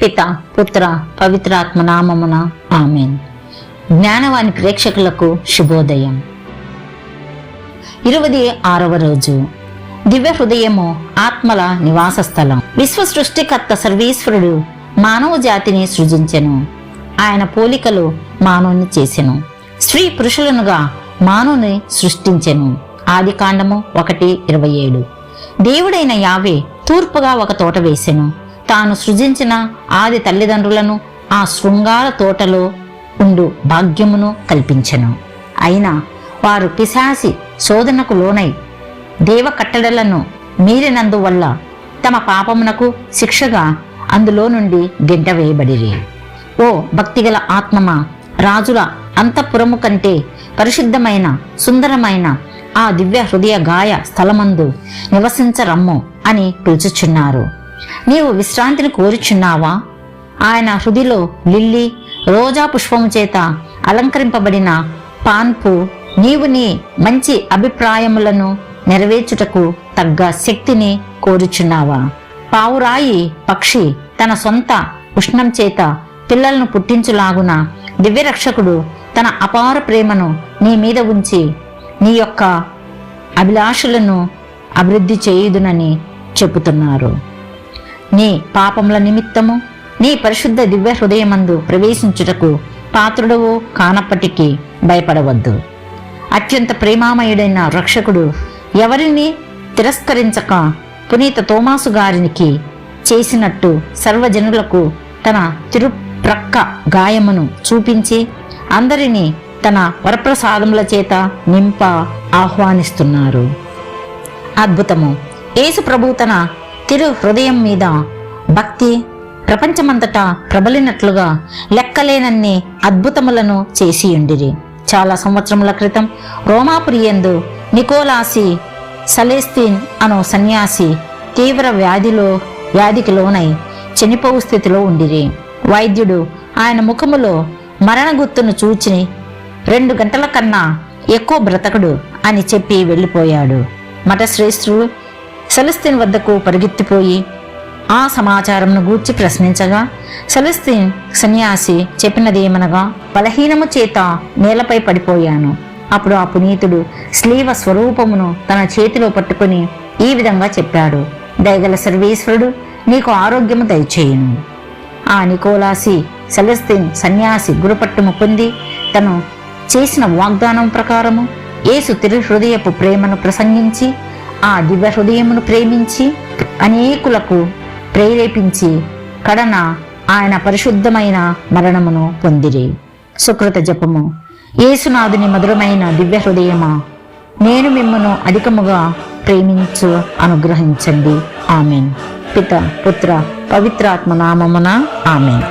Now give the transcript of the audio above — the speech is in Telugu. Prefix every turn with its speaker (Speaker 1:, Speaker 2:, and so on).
Speaker 1: పిత పుత్ర పవిత్రాత్మ నామమున ఆమేన్. జ్ఞానవాణి ప్రేక్షకులకు శుభోదయం. 26వ రోజు. దివ్య హృదయము ఆత్మల నివాస స్థలం. విశ్వ సృష్టికర్త సర్వేశ్వరుడు మానవ జాతిని సృజించెను. ఆయన పోలికలు మానవుని చేసెను. స్త్రీ పురుషులనుగా మానవుని సృష్టించెను. ఆది కాండము 1:27. దేవుడైన యావే తూర్పుగా ఒక తోట వేసెను. తాను సృజించిన ఆది తల్లిదండ్రులను ఆ శృంగార తోటలో ఉండు భాగ్యమును కల్పించెను. అయినా వారు పిశాసి శోధనకు లోనై దేవ కట్టడలను మీరినందువల్ల తమ పాపమునకు శిక్షగా అందులో నుండి గెంట వేయబడిరి. ఓ భక్తిగల ఆత్మమా, రాజుల అంతఃపురము కంటే పరిశుద్ధమైన సుందరమైన ఆ దివ్య హృదయ గాయ స్థలమందు నివసించరమ్ము అని పిలుచుచున్నారు. నీవు విశ్రాంతిని కోరుచున్నావా? ఆయన హృదిలో లిల్లీ రోజా పుష్పము చేత అలంకరింపబడిన పాన్పు నీవు నీ మంచి అభిప్రాయములను నెరవేర్చుటకు తగ్గ శక్తిని కోరుచున్నావా? పావురాయి పక్షి తన సొంత ఉష్ణం చేత పిల్లలను పుట్టించులాగున దివ్యరక్షకుడు తన అపార ప్రేమను నీ మీద ఉంచి నీ యొక్క అభిలాషలను అభివృద్ధి చేయుదునని చెబుతున్నారు. నీ పాపముల నిమిత్తము నీ పరిశుద్ధ దివ్య హృదయమందు ప్రవేశించుటకు పాత్రుడవు కానప్పటికీ భయపడవద్దు. అత్యంత ప్రేమామయుడైన రక్షకుడు ఎవరిని తిరస్కరించక పునీత తోమాసు గారికి చేసినట్టు సర్వజనులకు తన తిరుప్రక్క గాయమును చూపించి అందరినీ తన వరప్రసాదముల చేత నింప ఆహ్వానిస్తున్నారు. అద్భుతము. యేసు ప్రభు తన తిరు హృదయం మీద భక్తి ప్రపంచమంతటా ప్రబలినట్లుగా లెక్కలేనన్ని అద్భుతములను చేసియుండిరి. చాలా సంవత్సరముల క్రితం రోమాపురియందు నికోలాసి సెలెస్తీన్ అను సన్యాసి తీవ్ర వ్యాధికి లోనై చనిపోవు స్థితిలో ఉండిరి. వైద్యుడు ఆయన ముఖములో మరణ గుర్తును చూచి 2 గంటల కన్నా ఎక్కువ బ్రతకడు అని చెప్పి వెళ్ళిపోయాడు. మఠశ్రేష్ఠులు సెలెస్తీన్ వద్దకు పరిగెత్తిపోయి ఆ సమాచారంను గూర్చి ప్రశ్నించగా సెలెస్తీన్ సన్యాసి చెప్పినదేమనగా, బలహీనము చేత నేలపై పడిపోయాను. అప్పుడు ఆ పునీతుడు స్లీవ స్వరూపమును తన చేతిలో పట్టుకుని ఈ విధంగా చెప్పాడు, దయగల సర్వేశ్వరుడు నీకు ఆరోగ్యము దయచేయును. ఆ నికోలాసి సెలెస్తీన్ సన్యాసి గురుపట్టుము పొంది తను చేసిన వాగ్దానం ప్రకారము యేసు తిరు హృదయపు ప్రేమను ప్రసంగించి ఆ దివ్య హృదయమును ప్రేమించి అనేకులకు ప్రేరేపించి కడన ఆయన పరిశుద్ధమైన మరణమును పొందిరి. సుకృత జపము. యేసునాథుని మధురమైన దివ్య హృదయమా, నేను మిమ్మును అధికముగా ప్రేమించు అనుగ్రహించండి. ఆమెన్. పిత పుత్ర పవిత్రాత్మ నామమున ఆమెన్.